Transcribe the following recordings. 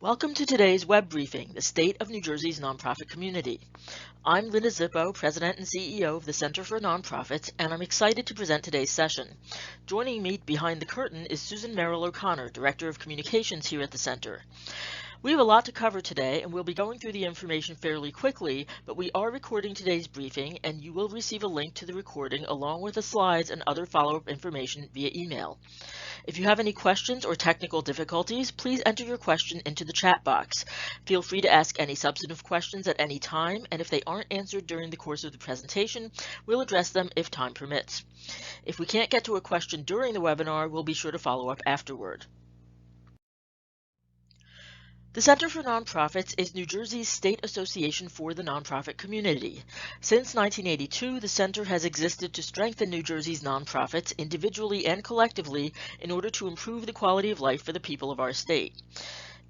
Welcome to today's web briefing, the State of New Jersey's Nonprofit Community. I'm Linda Zippo, President and CEO of the Center for Nonprofits, and I'm excited to present today's session. Joining me behind the curtain is Susan Merrill O'Connor, Director of Communications here at the Center. We have a lot to cover today, and we'll be going through the information fairly quickly, but we are recording today's briefing, and you will receive a link to the recording along with the slides and other follow-up information via email. If you have any questions or technical difficulties, please enter your question into the chat box. Feel free to ask any substantive questions at any time, and if they aren't answered during the course of the presentation, we'll address them if time permits. If we can't get to a question during the webinar, we'll be sure to follow up afterward. The Center for Nonprofits is New Jersey's state association for the nonprofit community. Since 1982, the center has existed to strengthen New Jersey's nonprofits individually and collectively in order to improve the quality of life for the people of our state.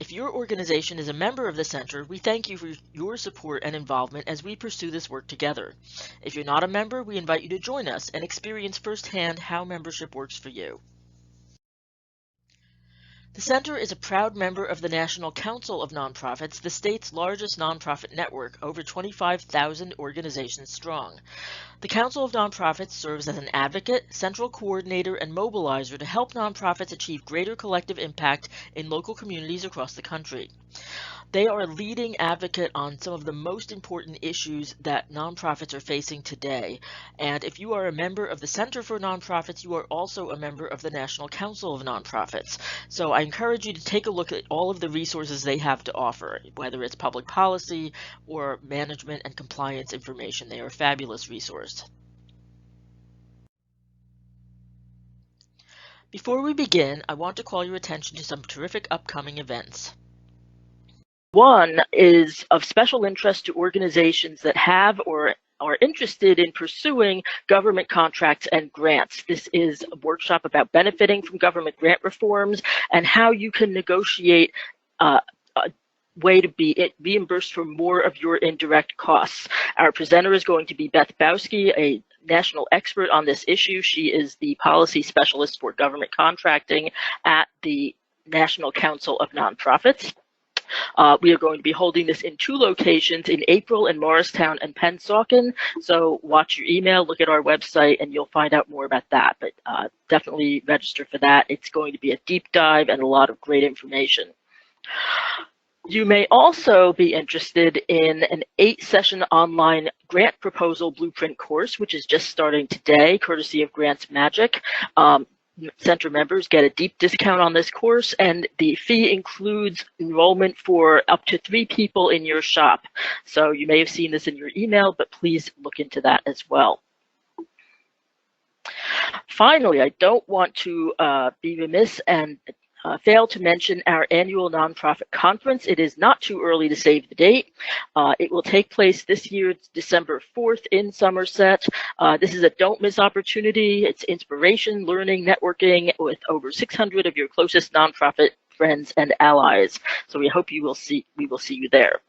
If your organization is a member of the center, we thank you for your support and involvement as we pursue this work together. If you're not a member, we invite you to join us and experience firsthand how membership works for you. The Center is a proud member of the National Council of Nonprofits, the state's largest nonprofit network, over 25,000 organizations strong. The Council of Nonprofits serves as an advocate, central coordinator, and mobilizer to help nonprofits achieve greater collective impact in local communities across the country. They are a leading advocate on some of the most important issues that nonprofits are facing today. And if you are a member of the Center for Nonprofits, you are also a member of the National Council of Nonprofits. So I encourage you to take a look at all of the resources they have to offer, whether it's public policy or management and compliance information. They are a fabulous resource. Before we begin, I want to call your attention to some terrific upcoming events. One is of special interest to organizations that have or are interested in pursuing government contracts and grants. This is a workshop about benefiting from government grant reforms and how you can negotiate a way to be reimbursed for more of your indirect costs. Our presenter is going to be Beth Bowski, a national expert on this issue. She is the policy specialist for government contracting at the National Council of Nonprofits. We are going to be holding this in 2 locations, in April in Morristown and Pennsauken. So watch your email, look at our website, and you'll find out more about that. But definitely register for that. It's going to be a deep dive and a lot of great information. You may also be interested in an 8-session online grant proposal blueprint course, which is just starting today, courtesy of Grants Magic. Center members get a deep discount on this course, and the fee includes enrollment for up to 3 people in your shop. So you may have seen this in your email, but please look into that as well. Finally, I don't want to be remiss and fail to mention our annual nonprofit conference. It is not too early to save the date. It will take place this year, December 4th in Somerset. This is a don't miss opportunity. It's inspiration, learning, networking with over 600 of your closest nonprofit friends and allies. So we hope we will see you there.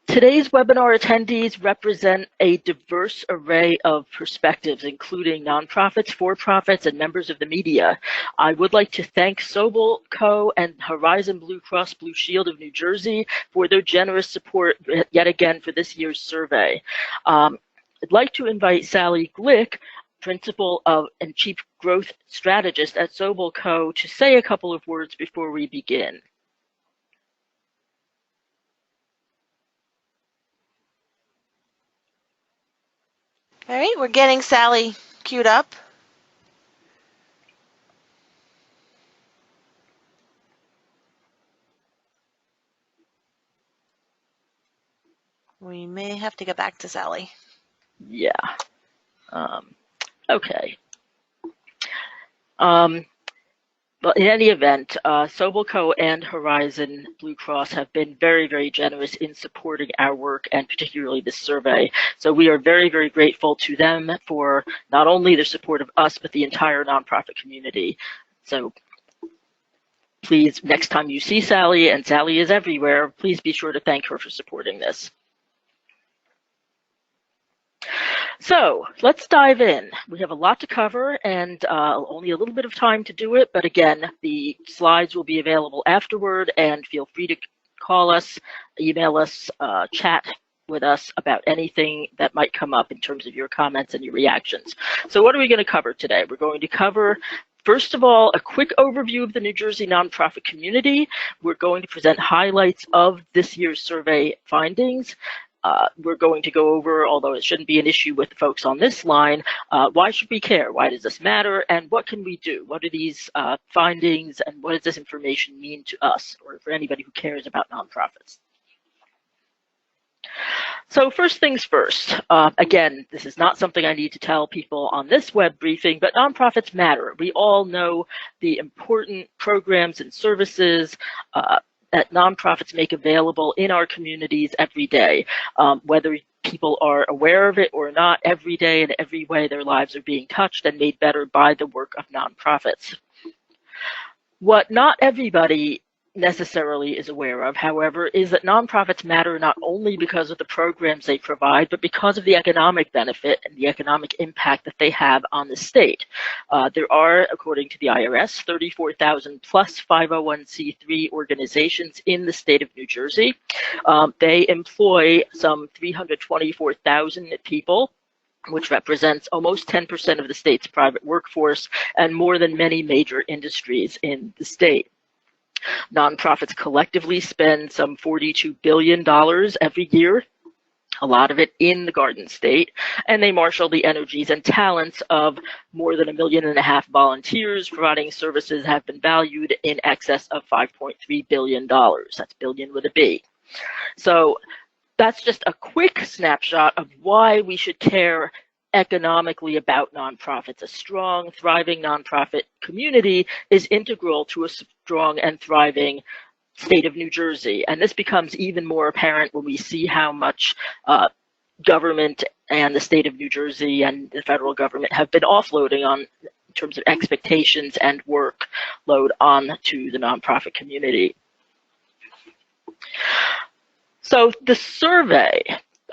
Today's webinar attendees represent a diverse array of perspectives, including nonprofits, for-profits, and members of the media. I would like to thank Sobel Co. and Horizon Blue Cross Blue Shield of New Jersey for their generous support yet again for this year's survey. I'd like to invite Sally Glick, Principal and Chief Growth Strategist at Sobel Co., to say a couple of words before we begin. All right, we're getting Sally queued up. We may have to get back to Sally. Yeah. Okay. But in any event, Sobel Co. and Horizon Blue Cross have been very, very generous in supporting our work, and particularly this survey. So we are very, very grateful to them for not only their support of us, but the entire nonprofit community. So please, next time you see Sally, and Sally is everywhere, please be sure to thank her for supporting this. So let's dive in. We have a lot to cover and only a little bit of time to do it, but again, the slides will be available afterward, and feel free to call us, email us, chat with us about anything that might come up in terms of your comments and your reactions. So what are we going to cover today? We're going to cover, first of all, a quick overview of the New Jersey nonprofit community. We're going to present highlights of this year's survey findings. We're going to go over, although it shouldn't be an issue with the folks on this line, why should we care? Why does this matter? And what can we do? What are these findings, and what does this information mean to us or for anybody who cares about nonprofits? So first things first, again, this is not something I need to tell people on this web briefing, but nonprofits matter. We all know the important programs and services that nonprofits make available in our communities every day. Whether people are aware of it or not, every day in every way their lives are being touched and made better by the work of nonprofits. What not everybody necessarily is aware of, however, is that nonprofits matter not only because of the programs they provide, but because of the economic benefit and the economic impact that they have on the state. There are, according to the IRS, 34,000 plus 501c3 organizations in the state of New Jersey. They employ some 324,000 people, which represents almost 10% of the state's private workforce and more than many major industries in the state. Nonprofits collectively spend some $42 billion every year, a lot of it in the Garden State, and they marshal the energies and talents of more than 1.5 million volunteers, providing services that have been valued in excess of $5.3 billion. That's billion with a B. So that's just a quick snapshot of why we should care economically about nonprofits. A strong, thriving nonprofit community is integral to a strong and thriving state of New Jersey. And this becomes even more apparent when we see how much government and the state of New Jersey and the federal government have been offloading on in terms of expectations and workload on to the nonprofit community. So the survey,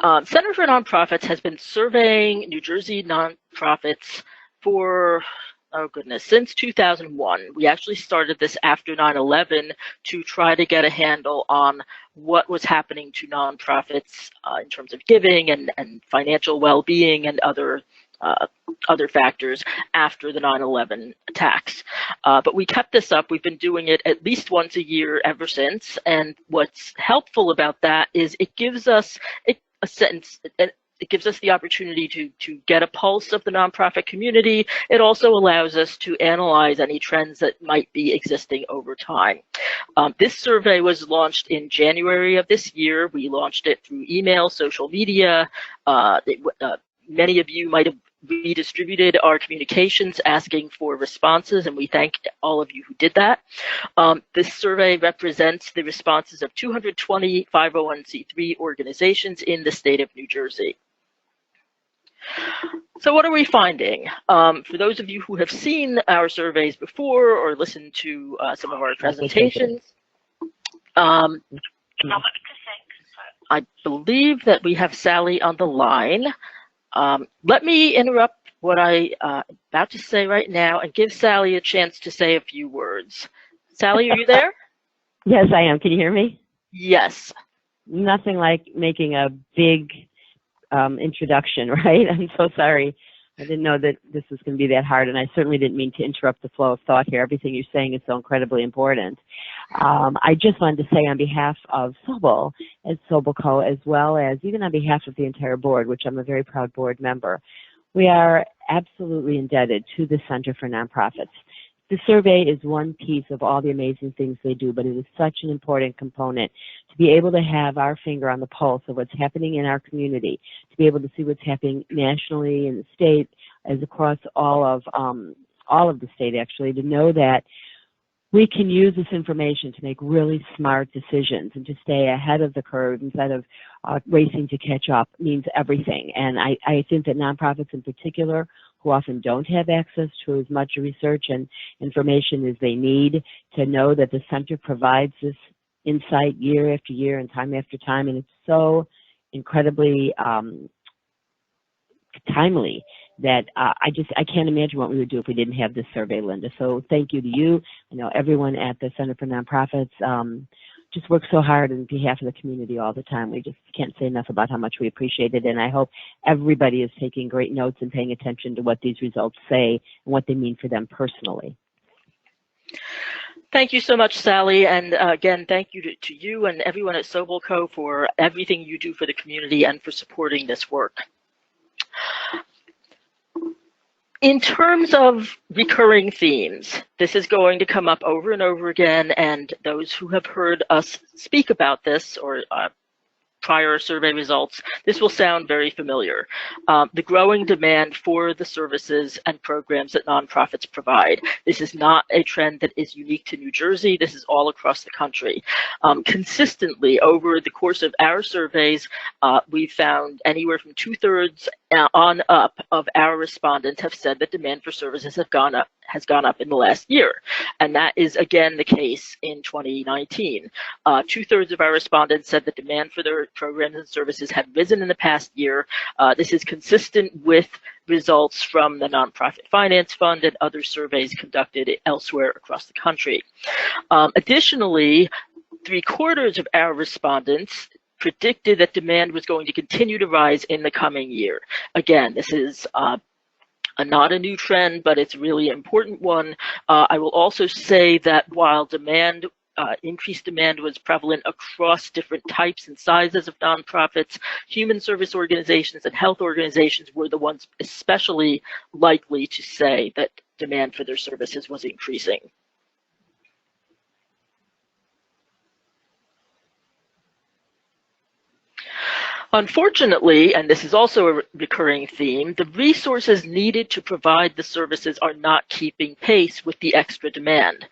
Center for Nonprofits has been surveying New Jersey nonprofits for, oh goodness, since 2001. We actually started this after 9/11 to try to get a handle on what was happening to nonprofits in terms of giving and financial well-being and other factors after the 9/11 attacks. But we kept this up. We've been doing it at least once a year ever since. And what's helpful about that is it gives us a sense, it gives us the opportunity to get a pulse of the nonprofit community. It also allows us to analyze any trends that might be existing over time. This survey was launched in January of this year. We launched it through email, social media. Many of you might have redistributed our communications asking for responses, and we thank all of you who did that. This survey represents the responses of 220 501c3 organizations in the state of New Jersey. So what are we finding? For those of you who have seen our surveys before or listened to some of our presentations, I believe that we have Sally on the line. Let me interrupt what I'm about to say right now and give Sally a chance to say a few words. Sally, are you there? Yes, I am. Can you hear me? Yes. Nothing like making a big introduction, right? I'm so sorry. I didn't know that this was going to be that hard, and I certainly didn't mean to interrupt the flow of thought here. Everything you're saying is so incredibly important. I just wanted to say on behalf of Sobel, as Sobelco, as well as even on behalf of the entire board, which I'm a very proud board member, we are absolutely indebted to the Center for Nonprofits. The survey is one piece of all the amazing things they do, but it is such an important component to be able to have our finger on the pulse of what's happening in our community, to be able to see what's happening nationally in the state, as across all of the state, actually, to know that we can use this information to make really smart decisions and to stay ahead of the curve instead of racing to catch up means everything. And I think that nonprofits in particular, who often don't have access to as much research and information as they need, to know that the center provides this insight year after year and time after time. And it's so incredibly timely that I can't imagine what we would do if we didn't have this survey, Linda. So thank you to you. I know everyone at the Center for Nonprofits just works so hard on behalf of the community all the time. We just can't say enough about how much we appreciate it, and I hope everybody is taking great notes and paying attention to what these results say and what they mean for them personally. Thank you so much, Sally, and again, thank you to you and everyone at Sobel Co. for everything you do for the community and for supporting this work. In terms of recurring themes, this is going to come up over and over again, and those who have heard us speak about this or prior survey results, this will sound very familiar. The growing demand for the services and programs that nonprofits provide. This is not a trend that is unique to New Jersey. This is all across the country. Consistently, over the course of our surveys, we found anywhere from 2/3 on up of our respondents have said that demand for services has gone up in the last year. And that is again the case in 2019. 2/3 of our respondents said that demand for their programs and services had risen in the past year. This is consistent with results from the Nonprofit Finance Fund and other surveys conducted elsewhere across the country. Additionally, 3/4 of our respondents predicted that demand was going to continue to rise in the coming year. Again, this is not a new trend, but it's a really important one. I will also say that while increased demand was prevalent across different types and sizes of nonprofits, human service organizations and health organizations were the ones especially likely to say that demand for their services was increasing. Unfortunately, and this is also a recurring theme, the resources needed to provide the services are not keeping pace with the extra demand.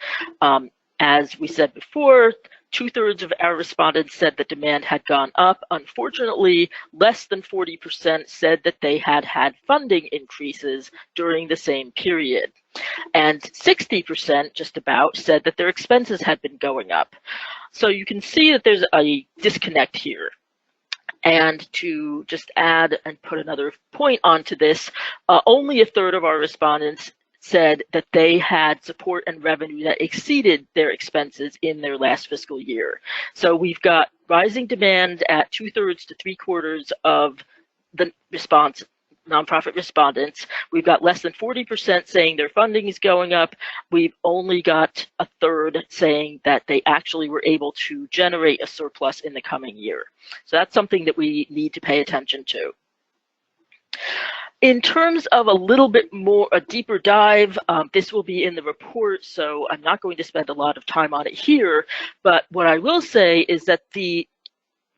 As we said before, 2/3 of our respondents said that demand had gone up. Unfortunately, less than 40% said that they had had funding increases during the same period. And 60%, just about, said that their expenses had been going up. So you can see that there's a disconnect here. And to just add and put another point onto this, only 1/3 of our respondents said that they had support and revenue that exceeded their expenses in their last fiscal year. So we've got rising demand at 2/3 to 3/4 of the nonprofit respondents. We've got less than 40% saying their funding is going up. We've only got 1/3 saying that they actually were able to generate a surplus in the coming year. So that's something that we need to pay attention to. In terms of a deeper dive, this will be in the report, so I'm not going to spend a lot of time on it here, but what I will say is that the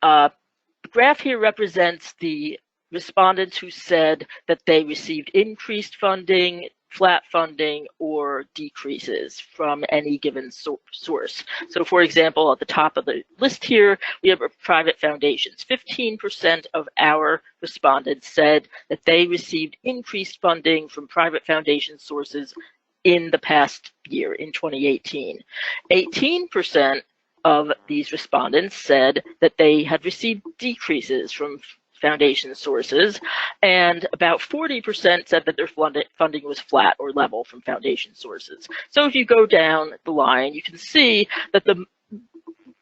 graph here represents the respondents who said that they received increased funding, flat funding, or decreases from any given source. So for example, at the top of the list here, we have private foundations. 15% of our respondents said that they received increased funding from private foundation sources in the past year, in 2018. 18% of these respondents said that they had received decreases from foundation sources, and about 40% said that their funding was flat or level from foundation sources. So if you go down the line, you can see that the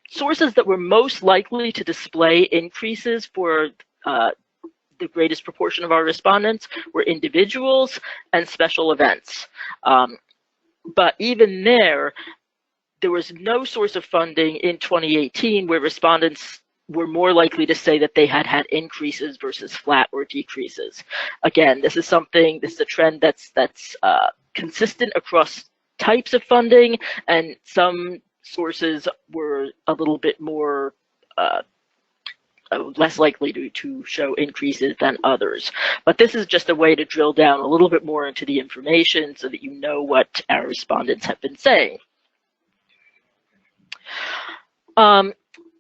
sources that were most likely to display increases for the greatest proportion of our respondents were individuals and special events. But even there was no source of funding in 2018 where respondents were more likely to say that they had had increases versus flat or decreases. Again, this is a trend that's consistent across types of funding, and some sources were a little bit more less likely to show increases than others. But this is just a way to drill down a little bit more into the information so that you know what our respondents have been saying.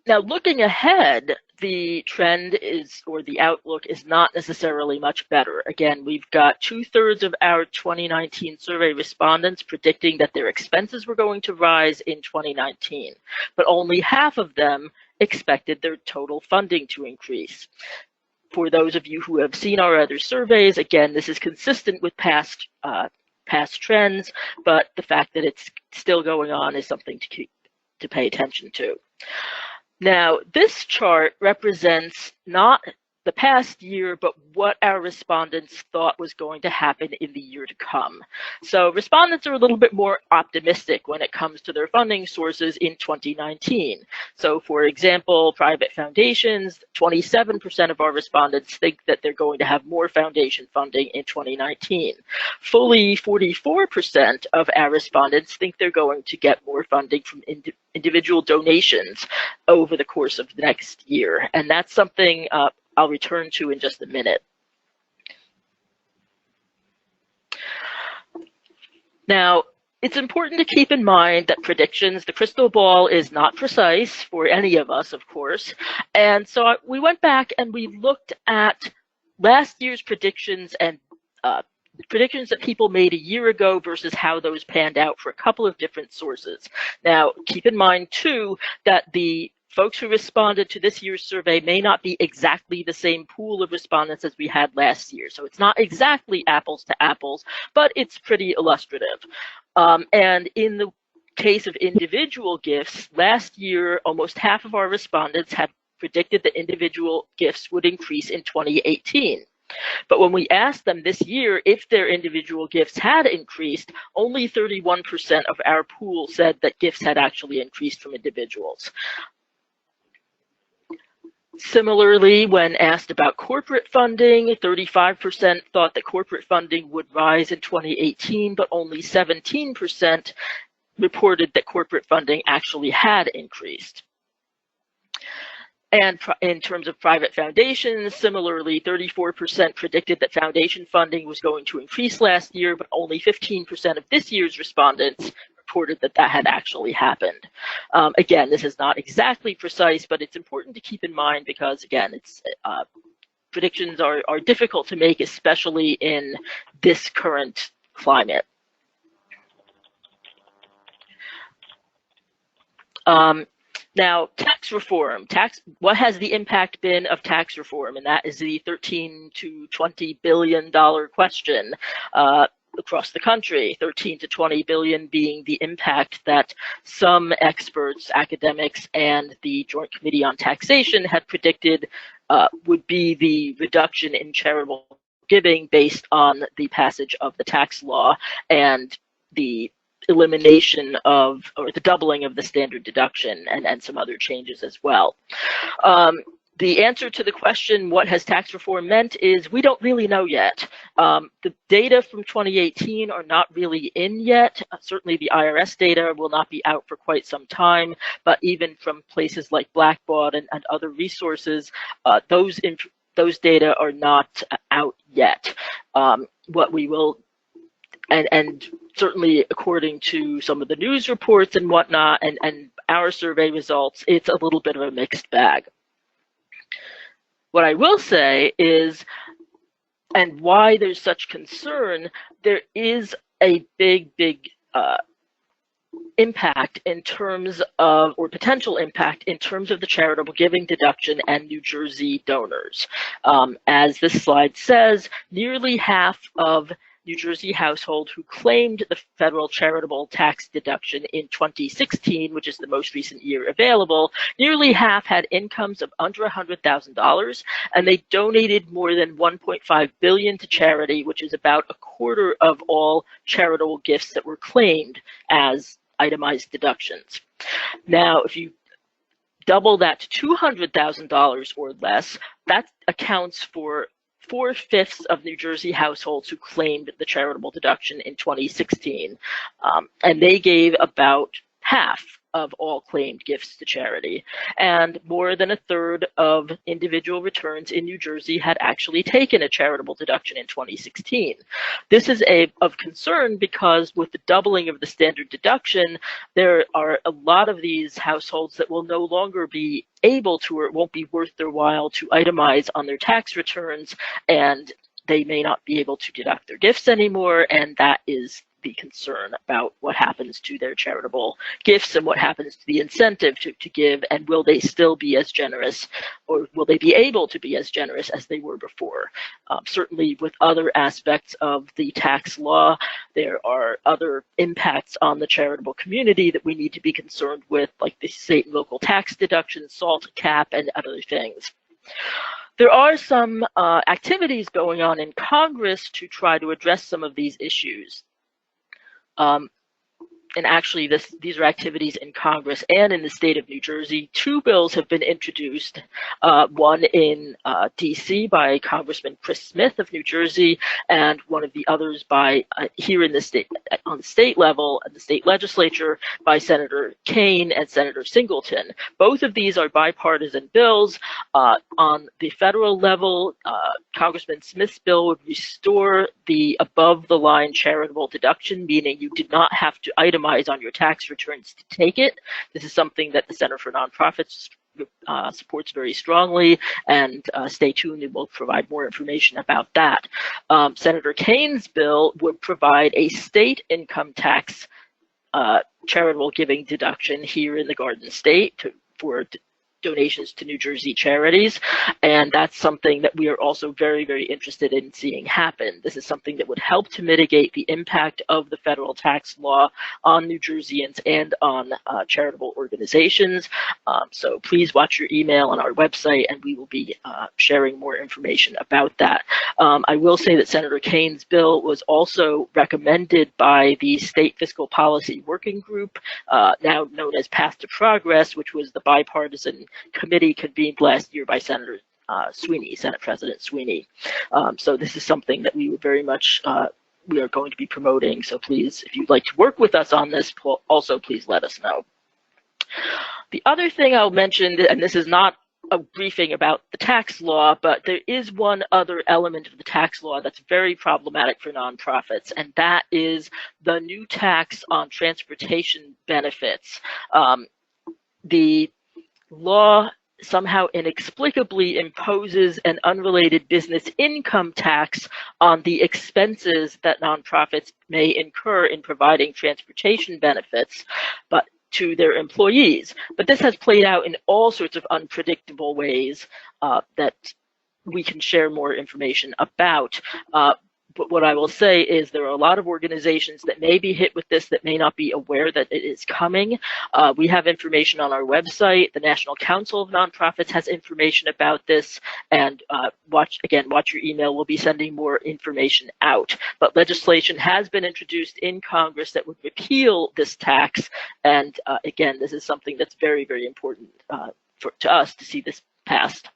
Now, looking ahead, the trend or the outlook is not necessarily much better. Again, we've got 2/3 of our 2019 survey respondents predicting that their expenses were going to rise in 2019, but only half of them expected their total funding to increase. for those of you who have seen our other surveys, again, this is consistent with past trends, but the fact that it's still going on is something to pay attention to. Now, this chart represents not the past year, but what our respondents thought was going to happen in the year to come. So respondents are a little bit more optimistic when it comes to their funding sources in 2019. So for example, private foundations, 27% of our respondents think that they're going to have more foundation funding in 2019. Fully 44% of our respondents think they're going to get more funding from individual donations over the course of the next year. And that's something I'll return to in just a minute. Now, it's important to keep in mind that predictions, the crystal ball is not precise for any of us, of course. And so we went back and we looked at last year's predictions and predictions that people made a year ago versus how those panned out for a couple of different sources. Now, keep in mind, too, that the folks who responded to this year's survey may not be exactly the same pool of respondents as we had last year. So it's not exactly apples to apples, but it's pretty illustrative. And in the case of individual gifts, last year, almost half of our respondents had predicted that individual gifts would increase in 2018. But when we asked them this year if their individual gifts had increased, only 31% of our pool said that gifts had actually increased from individuals. Similarly, when asked about corporate funding, 35% thought that corporate funding would rise in 2018, but only 17% reported that corporate funding actually had increased. And in terms of private foundations, similarly, 34% predicted that foundation funding was going to increase last year, but only 15% of this year's respondents reported that that had actually happened. Again, this is not exactly precise, but it's important to keep in mind because, again, it's predictions are difficult to make, especially in this current climate. Now, tax reform. What has the impact been of tax reform? And that is the $13 to $20 billion question across the country. 13 to 20 billion being the impact that some experts, academics, and the Joint Committee on Taxation had predicted would be the reduction in charitable giving based on the passage of the tax law and the elimination of, or the doubling of the standard deduction and some other changes as well. The answer to the question, what has tax reform meant, is we don't really know yet. The data from 2018 are not really in yet. Certainly the IRS data will not be out for quite some time, but even from places like Blackbaud and other resources, those data are not out yet. What we will, and certainly according to some of the news reports and whatnot, and our survey results, it's a little bit of a mixed bag. What I will say is, and why there's such concern, there is a big impact in terms of, or potential impact in terms of the charitable giving deduction and New Jersey donors. As this slide says, nearly half of New Jersey households who claimed the federal charitable tax deduction in 2016, which is the most recent year available, nearly half had incomes of under $100,000, and they donated more than $1.5 billion to charity, which is about a quarter of all charitable gifts that were claimed as itemized deductions. Now, if you double that to $200,000 or less, that accounts for 4/5 of New Jersey households who claimed the charitable deduction in 2016, and they gave about half of all claimed gifts to charity, and more than a third of individual returns in New Jersey had actually taken a charitable deduction in 2016. This is of concern because with the doubling of the standard deduction, there are a lot of these households that will no longer be able to, or it won't be worth their while to itemize on their tax returns, and they may not be able to deduct their gifts anymore, and that is the concern about what happens to their charitable gifts and what happens to the incentive to give, and will they still be as generous, or will they be able to be as generous as they were before. Certainly with other aspects of the tax law, there are other impacts on the charitable community that we need to be concerned with, like the state and local tax deduction, SALT cap, and other things. There are some activities going on in Congress to try to address some of these issues. And actually, these are activities in Congress and in the state of New Jersey. 2 bills have been introduced, one in D.C. by Congressman Chris Smith of New Jersey, and one of the others by here in the state, on the state level, the state legislature, by Senator Kaine and Senator Singleton. Both of these are bipartisan bills. On the federal level, Congressman Smith's bill would restore the above-the-line charitable deduction, meaning you did not have to itemize on your tax returns to take it. This is something that the Center for Nonprofits supports very strongly, and stay tuned, and we'll provide more information about that. Senator Kaine's bill would provide a state income tax charitable giving deduction here in the Garden State for donations to New Jersey charities, and that's something that we are also very, very interested in seeing happen. This is something that would help to mitigate the impact of the federal tax law on New Jerseyans and on charitable organizations. So please watch your email on our website, and we will be sharing more information about that. I will say that Senator Kaine's bill was also recommended by the State Fiscal Policy Working Group, now known as Path to Progress, which was the bipartisan committee convened last year by Senator Sweeney, Senate President Sweeney. So this is something that we would very much, we are going to be promoting. So please, if you'd like to work with us on this, also please let us know. The other thing I'll mention, and this is not a briefing about the tax law, but there is one other element of the tax law that's very problematic for nonprofits, and that is the new tax on transportation benefits. The law somehow inexplicably imposes an unrelated business income tax on the expenses that nonprofits may incur in providing transportation benefits, but to their employees. But this has played out in all sorts of unpredictable ways that we can share more information about. But what I will say is there are a lot of organizations that may be hit with this that may not be aware that it is coming. We have information on our website. The National Council of Nonprofits has information about this, and watch your email. We'll be sending more information out. But legislation has been introduced in Congress that would repeal this tax, and again, this is something that's very, very important to us to see this passed.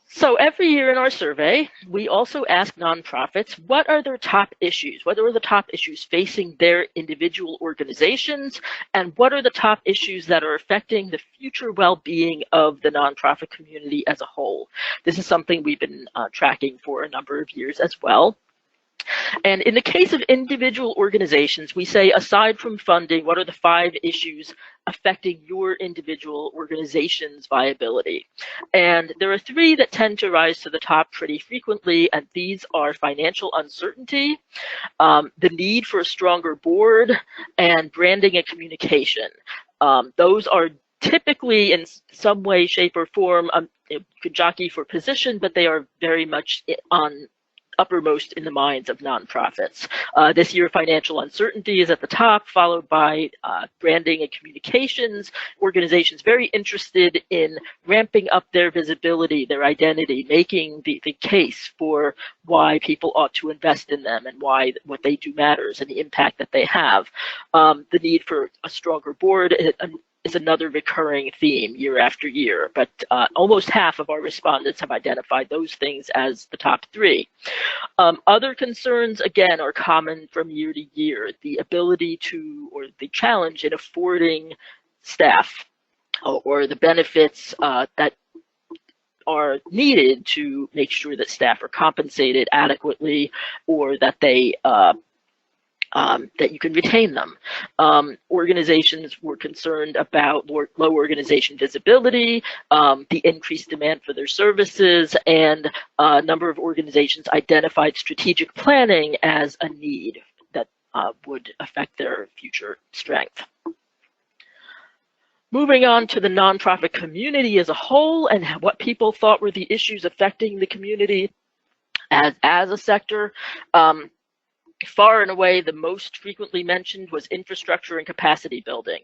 So every year in our survey, we also ask nonprofits, what are their top issues? What are the top issues facing their individual organizations? And what are the top issues that are affecting the future well-being of the nonprofit community as a whole? This is something we've been tracking for a number of years as well. And in the case of individual organizations, we say, aside from funding, what are the 5 issues affecting your individual organization's viability? And there are 3 that tend to rise to the top pretty frequently, and these are financial uncertainty, the need for a stronger board, and branding and communication. Those are typically in some way, shape, or form, you could jockey for position, but they are very much uppermost in the minds of nonprofits. This year, financial uncertainty is at the top, followed by branding and communications. Organizations very interested in ramping up their visibility, their identity, making the case for why people ought to invest in them and why what they do matters and the impact that they have. The need for a stronger board is another recurring theme year after year, but almost half of our respondents have identified those things as the top 3. Other concerns, again, are common from year to year. The ability to, or the challenge in affording staff or the benefits that are needed to make sure that staff are compensated adequately, or that they that you can retain them. Organizations were concerned about low organization visibility, the increased demand for their services, and a number of organizations identified strategic planning as a need that would affect their future strength. Moving on to the nonprofit community as a whole and what people thought were the issues affecting the community as a sector. Far and away, the most frequently mentioned was infrastructure and capacity building.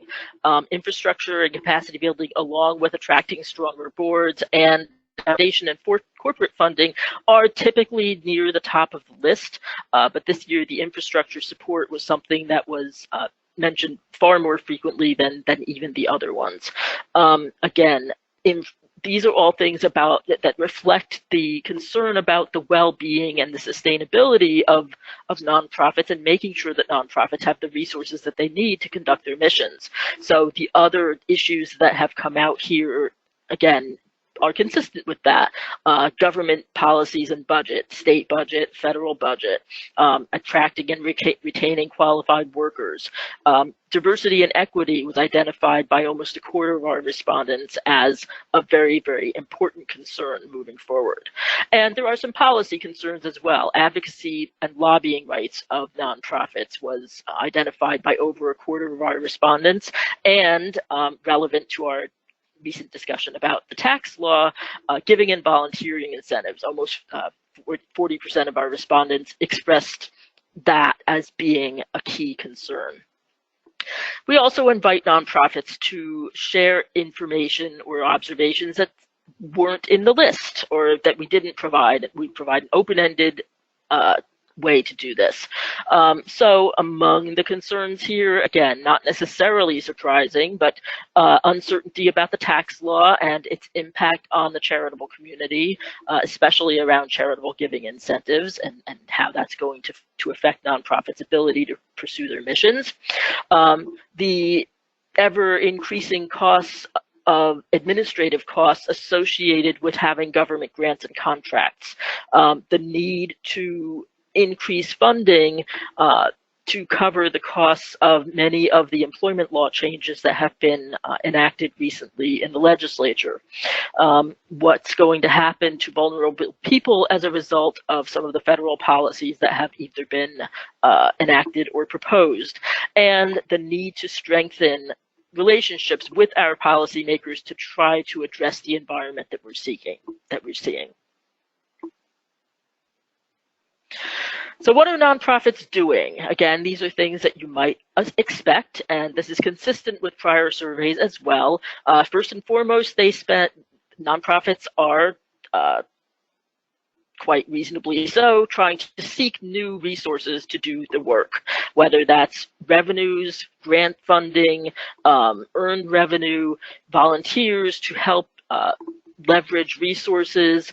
Infrastructure and capacity building, along with attracting stronger boards and foundation and corporate funding, are typically near the top of the list. But this year, the infrastructure support was something that was mentioned far more frequently than even the other ones. Again, these are all things about that reflect the concern about the well-being and the sustainability of nonprofits and making sure that nonprofits have the resources that they need to conduct their missions. So the other issues that have come out here, again, are consistent with that. Government policies and budget, state budget, federal budget, attracting and retaining qualified workers. Diversity and equity was identified by almost a quarter of our respondents as a very, very important concern moving forward. And there are some policy concerns as well. Advocacy and lobbying rights of nonprofits was identified by over a quarter of our respondents, and relevant to our recent discussion about the tax law, giving and volunteering incentives. Almost 40% of our respondents expressed that as being a key concern. We also invite nonprofits to share information or observations that weren't in the list or that we didn't provide. We provide an open-ended way to do this. So among the concerns here, again, not necessarily surprising, but uncertainty about the tax law and its impact on the charitable community, especially around charitable giving incentives and how that's going to affect nonprofits' ability to pursue their missions. The ever-increasing costs of administrative costs associated with having government grants and contracts, the need to increase funding to cover the costs of many of the employment law changes that have been enacted recently in the legislature. What's going to happen to vulnerable people as a result of some of the federal policies that have either been enacted or proposed, and the need to strengthen relationships with our policymakers to try to address the environment that we're seeing. So what are nonprofits doing? Again, these are things that you might expect, and this is consistent with prior surveys as well. First and foremost, nonprofits are quite reasonably so, trying to seek new resources to do the work, whether that's revenues, grant funding, earned revenue, volunteers to help leverage resources.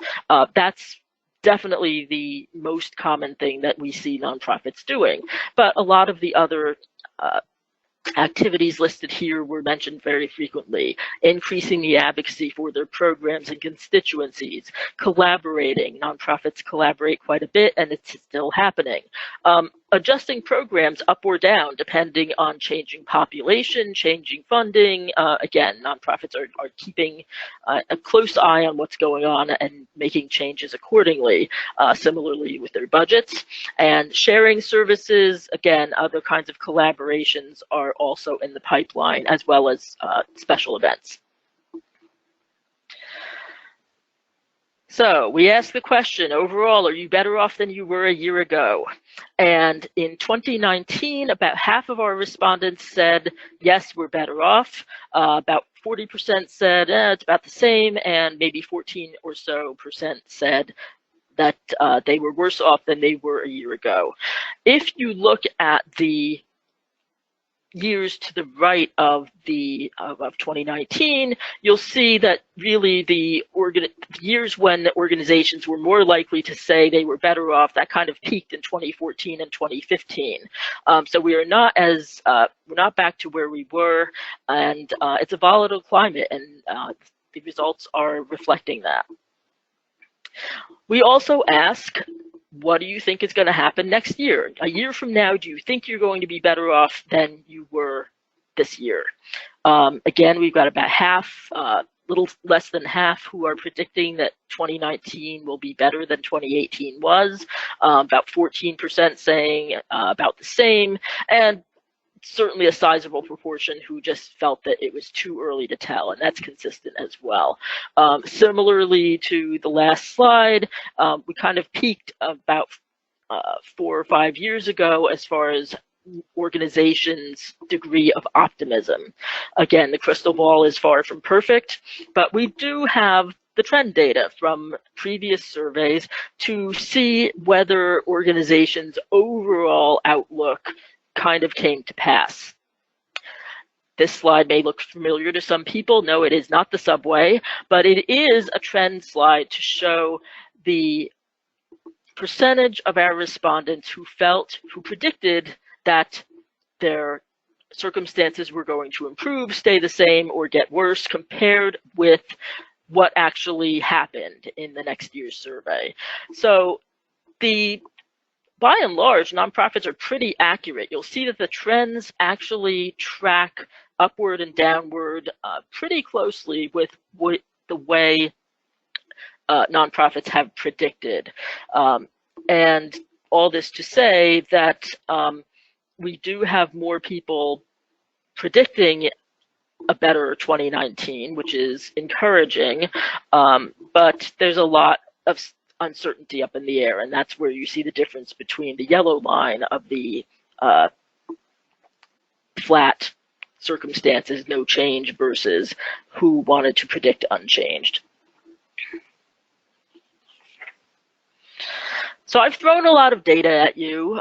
That's definitely the most common thing that we see nonprofits doing. But a lot of the other activities listed here were mentioned very frequently: increasing the advocacy for their programs and constituencies, collaborating. Nonprofits collaborate quite a bit, and it's still happening. Adjusting programs up or down depending on changing population, changing funding. Again, nonprofits are keeping a close eye on what's going on and making changes accordingly, similarly with their budgets. And sharing services, again, other kinds of collaborations are also in the pipeline, as well as special events. So we asked the question, overall, are you better off than you were a year ago? And in 2019, about half of our respondents said, yes, we're better off. About 40% said, it's about the same, and maybe 14% or so said that they were worse off than they were a year ago. If you look at the years to the right of 2019, you'll see that really the years when the organizations were more likely to say they were better off, that kind of peaked in 2014 and 2015. So we are not we're not back to where we were, and it's a volatile climate, and the results are reflecting that. We also ask, what do you think is going to happen next year? A year from now, do you think you're going to be better off than you were this year? Again, we've got about half, little less than half, who are predicting that 2019 will be better than 2018 was, about 14% saying about the same, and certainly a sizable proportion who just felt that it was too early to tell, and that's consistent as well. Similarly to the last slide, we kind of peaked about 4 or 5 years ago as far as organizations' degree of optimism. Again, the crystal ball is far from perfect, but we do have the trend data from previous surveys to see whether organizations' overall outlook kind of came to pass. This slide may look familiar to some people. No, it is not the subway, but it is a trend slide to show the percentage of our respondents who predicted that their circumstances were going to improve, stay the same, or get worse compared with what actually happened in the next year's survey. So by and large, nonprofits are pretty accurate. You'll see that the trends actually track upward and downward pretty closely with the way nonprofits have predicted. And all this to say that we do have more people predicting a better 2019, which is encouraging, but there's a lot of uncertainty up in the air, and that's where you see the difference between the yellow line of the flat circumstances, no change, versus who wanted to predict unchanged. So I've thrown a lot of data at you.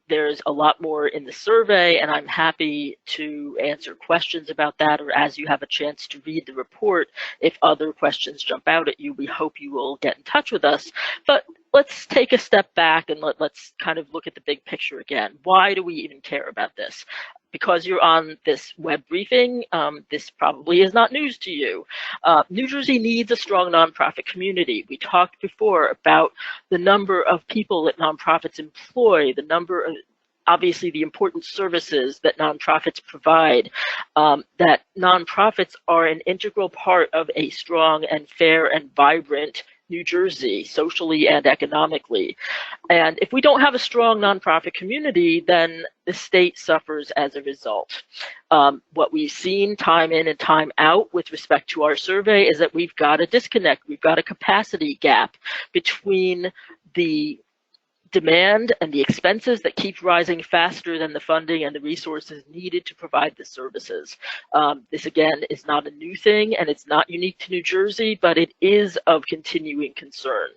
There's a lot more in the survey, and I'm happy to answer questions about that, or as you have a chance to read the report, if other questions jump out at you, we hope you will get in touch with us. But let's take a step back and let's kind of look at the big picture again. Why do we even care about this? Because you're on this web briefing, this probably is not news to you. New Jersey needs a strong nonprofit community. We talked before about the number of people that nonprofits employ, the number of, obviously, the important services that nonprofits provide, that nonprofits are an integral part of a strong and fair and vibrant New Jersey, socially and economically. And if we don't have a strong nonprofit community, then the state suffers as a result. What we've seen time in and time out with respect to our survey is that we've got a disconnect, we've got a capacity gap between the demand and the expenses that keep rising faster than the funding and the resources needed to provide the services. This, again, is not a new thing, and it's not unique to New Jersey, but it is of continuing concern.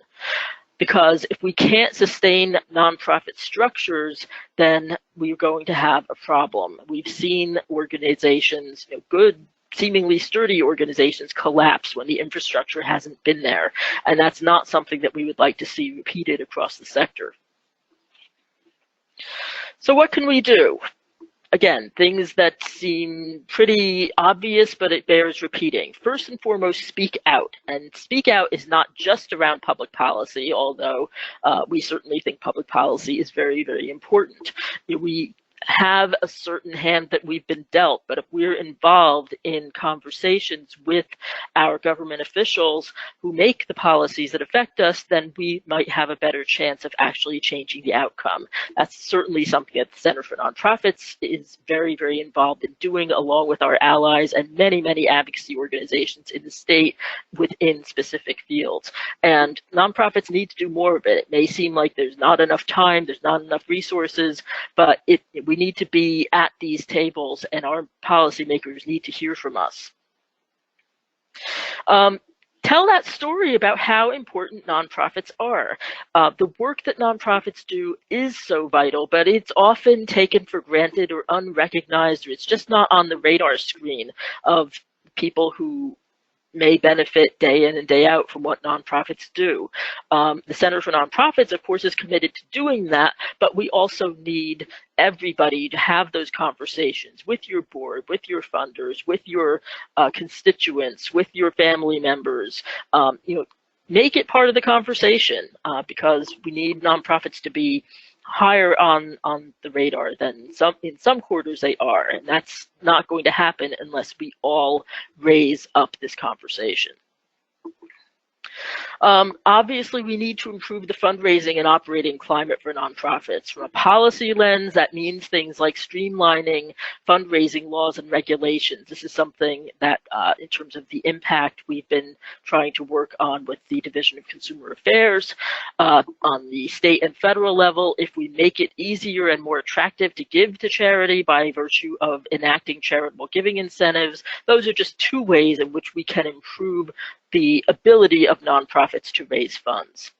Because if we can't sustain nonprofit structures, then we're going to have a problem. We've seen organizations, good, seemingly sturdy organizations, collapse when the infrastructure hasn't been there. And that's not something that we would like to see repeated across the sector. So what can we do? Again, things that seem pretty obvious, but it bears repeating. First and foremost, speak out. And speak out is not just around public policy, although we certainly think public policy is very, very important. We have a certain hand that we've been dealt, but if we're involved in conversations with our government officials who make the policies that affect us, then we might have a better chance of actually changing the outcome. That's certainly something that the Center for Nonprofits is very, very involved in doing, along with our allies and many, many advocacy organizations in the state within specific fields. And nonprofits need to do more of it. It may seem like there's not enough time, there's not enough resources, but we need to be at these tables, and our policymakers need to hear from us. Tell that story about how important nonprofits are. The work that nonprofits do is so vital, but it's often taken for granted or unrecognized, or it's just not on the radar screen of people who may benefit day in and day out from what nonprofits do. The Center for Nonprofits, of course, is committed to doing that, but we also need everybody to have those conversations with your board, with your funders, with your constituents, with your family members. make it part of the conversation because we need nonprofits to be higher on the radar than in some quarters they are, and that's not going to happen unless we all raise up this conversation. Obviously, we need to improve the fundraising and operating climate for nonprofits. From a policy lens, that means things like streamlining fundraising laws and regulations. This is something that, in terms of the impact, we've been trying to work on with the Division of Consumer Affairs. On the state and federal level, if we make it easier and more attractive to give to charity by virtue of enacting charitable giving incentives, those are just two ways in which we can improve the ability of nonprofits to raise funds.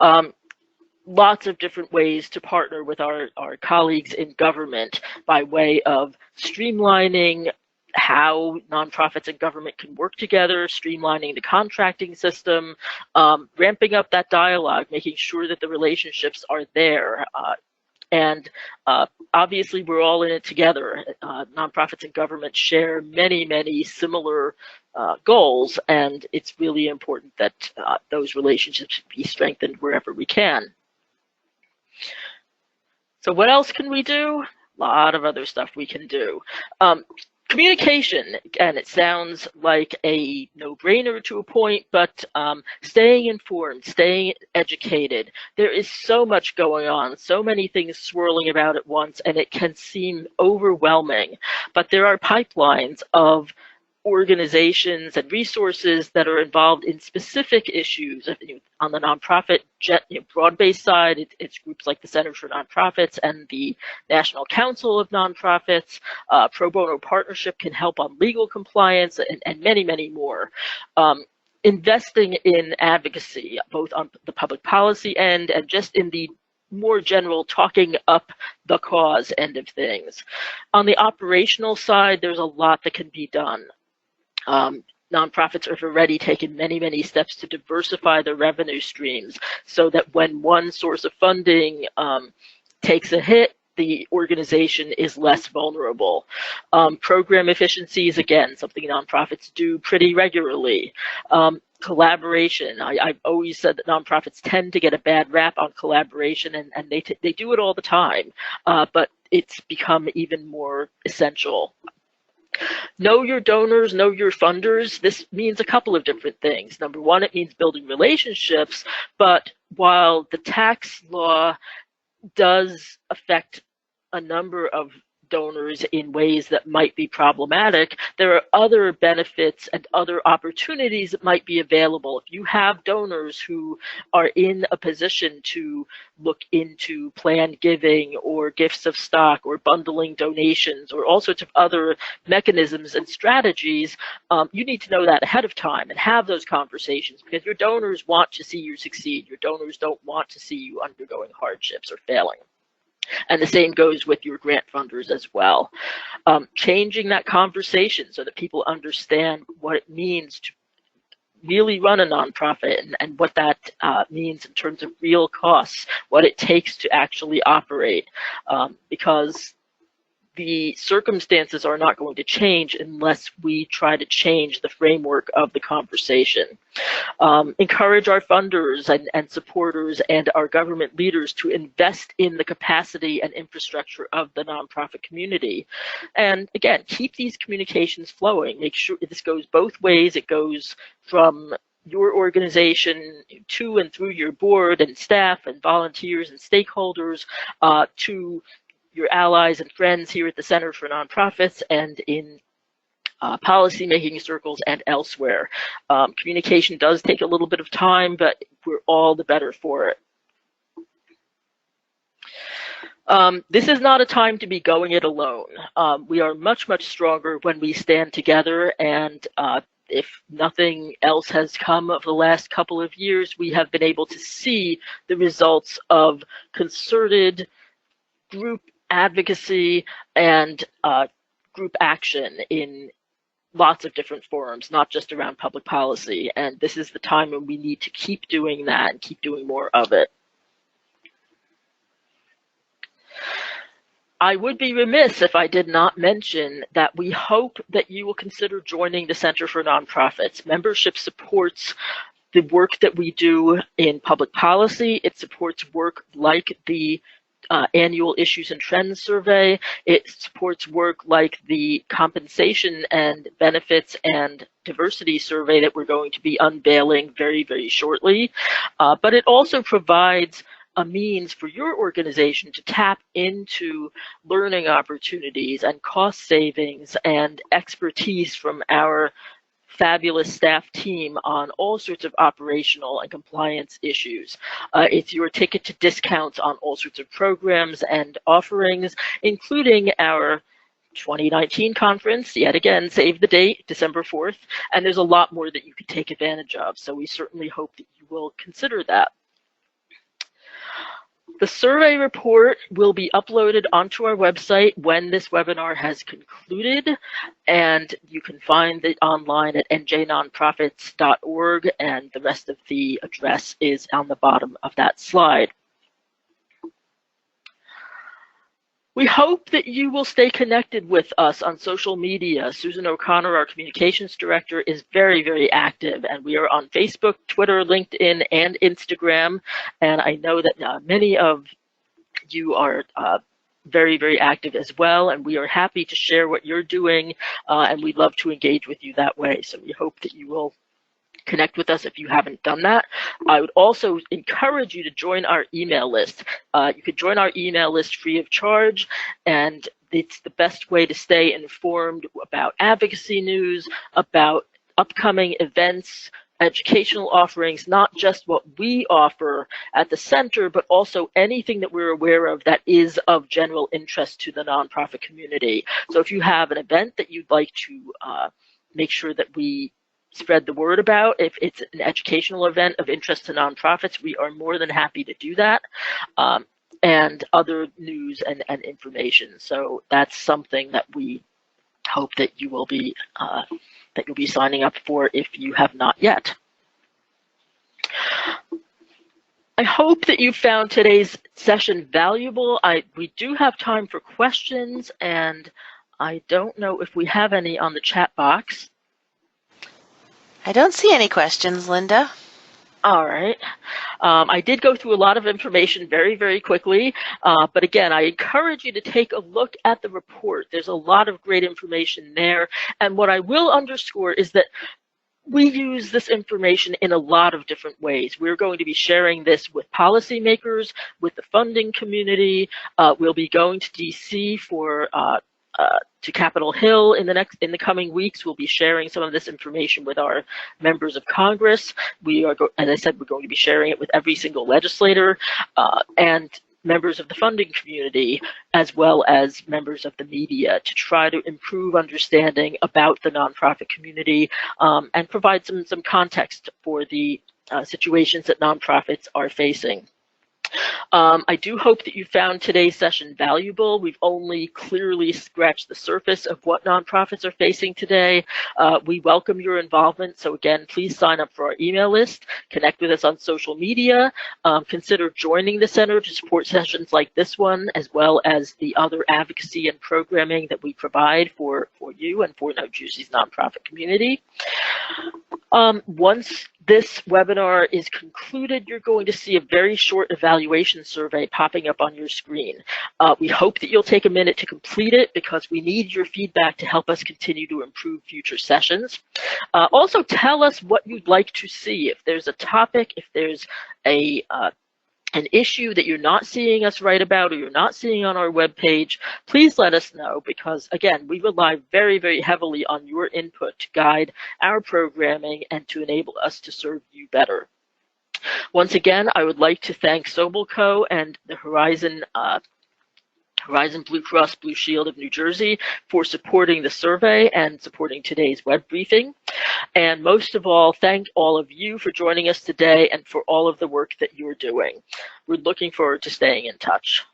Lots of different ways to partner with our colleagues in government by way of streamlining how nonprofits and government can work together, streamlining the contracting system, ramping up that dialogue, making sure that the relationships are there. And obviously, we're all in it together. Nonprofits and government share many, many similar goals, and it's really important that those relationships be strengthened wherever we can. So what else can we do? A lot of other stuff we can do. Communication, again, it sounds like a no-brainer to a point, but staying informed, staying educated. There is so much going on, so many things swirling about at once, and it can seem overwhelming. But there are pipelines of organizations and resources that are involved in specific issues. On the nonprofit broad-based side, it's groups like the Center for Nonprofits and the National Council of Nonprofits. Pro bono partnership can help on legal compliance and many, many more. Investing in advocacy, both on the public policy end and just in the more general talking up the cause end of things. On the operational side, there's a lot that can be done. Nonprofits have already taken many, many steps to diversify their revenue streams so that when one source of funding takes a hit, the organization is less vulnerable. Program efficiency is, again, something nonprofits do pretty regularly. Collaboration. I've always said that nonprofits tend to get a bad rap on collaboration, and they do it all the time, but it's become even more essential. Know your donors, know your funders. This means a couple of different things. Number one, it means building relationships, but while the tax law does affect a number of donors in ways that might be problematic, there are other benefits and other opportunities that might be available. If you have donors who are in a position to look into planned giving or gifts of stock or bundling donations or all sorts of other mechanisms and strategies, you need to know that ahead of time and have those conversations, because your donors want to see you succeed. Your donors don't want to see you undergoing hardships or failing. And the same goes with your grant funders as well. Changing that conversation so that people understand what it means to really run a nonprofit and what that means in terms of real costs, what it takes to actually operate, because the circumstances are not going to change unless we try to change the framework of the conversation. Encourage our funders and supporters and our government leaders to invest in the capacity and infrastructure of the nonprofit community. And again, keep these communications flowing. Make sure this goes both ways. It goes from your organization to and through your board and staff and volunteers and stakeholders to your allies and friends here at the Center for Nonprofits and in policy-making circles and elsewhere. Communication does take a little bit of time, but we're all the better for it. This is not a time to be going it alone. We are much, much stronger when we stand together, and if nothing else has come of the last couple of years, we have been able to see the results of concerted group advocacy and group action in lots of different forums, not just around public policy. And this is the time when we need to keep doing that and keep doing more of it. I would be remiss if I did not mention that we hope that you will consider joining the Center for Nonprofits. Membership supports the work that we do in public policy. It supports work like the annual Issues and Trends survey. It supports work like the compensation and benefits and diversity survey that we're going to be unveiling very, very shortly. But it also provides a means for your organization to tap into learning opportunities and cost savings and expertise from our fabulous staff team on all sorts of operational and compliance issues. It's your ticket to discounts on all sorts of programs and offerings, including our 2019 conference, yet again, save the date, December 4th, and there's a lot more that you can take advantage of, so we certainly hope that you will consider that. The survey report will be uploaded onto our website when this webinar has concluded, and you can find it online at njnonprofits.org, and the rest of the address is on the bottom of that slide. We hope that you will stay connected with us on social media. Susan O'Connor, our communications director, is very, very active, and we are on Facebook, Twitter, LinkedIn, and Instagram. And I know that many of you are very, very active as well, and we are happy to share what you're doing, and we'd love to engage with you that way. So we hope that you will connect with us if you haven't done that. I would also encourage you to join our email list. You could join our email list free of charge, and it's the best way to stay informed about advocacy news, about upcoming events, educational offerings, not just what we offer at the center, but also anything that we're aware of that is of general interest to the nonprofit community. So if you have an event that you'd like to make sure that we spread the word about, if it's an educational event of interest to nonprofits, we are more than happy to do that, and other news and information. So that's something that we hope that you will be signing up for if you have not yet. I hope that you found today's session valuable. We do have time for questions, and I don't know if we have any on the chat box. I don't see any questions, Linda. All right. I did go through a lot of information very, very quickly, but again, I encourage you to take a look at the report. There's a lot of great information there, and what I will underscore is that we use this information in a lot of different ways. We're going to be sharing this with policymakers, with the funding community. We'll be going to DC for to Capitol Hill in the coming weeks. We'll be sharing some of this information with our members of Congress. We are, as I said, we're going to be sharing it with every single legislator and members of the funding community, as well as members of the media, to try to improve understanding about the nonprofit community and provide some context for the situations that nonprofits are facing. I do hope that you found today's session valuable. We've only clearly scratched the surface of what nonprofits are facing today. We welcome your involvement. So again, please sign up for our email list, connect with us on social media, consider joining the center to support sessions like this one, as well as the other advocacy and programming that we provide for you and for New Jersey's nonprofit community. Once this webinar is concluded, you're going to see a very short evaluation survey popping up on your screen. We hope that you'll take a minute to complete it because we need your feedback to help us continue to improve future sessions. Also, tell us what you'd like to see. If there's a topic, if there's an issue that you're not seeing us write about or you're not seeing on our webpage, please let us know because, again, we rely very, very heavily on your input to guide our programming and to enable us to serve you better. Once again, I would like to thank Sobelco and the Horizon Blue Cross Blue Shield of New Jersey for supporting the survey and supporting today's web briefing. And most of all, thank all of you for joining us today and for all of the work that you're doing. We're looking forward to staying in touch.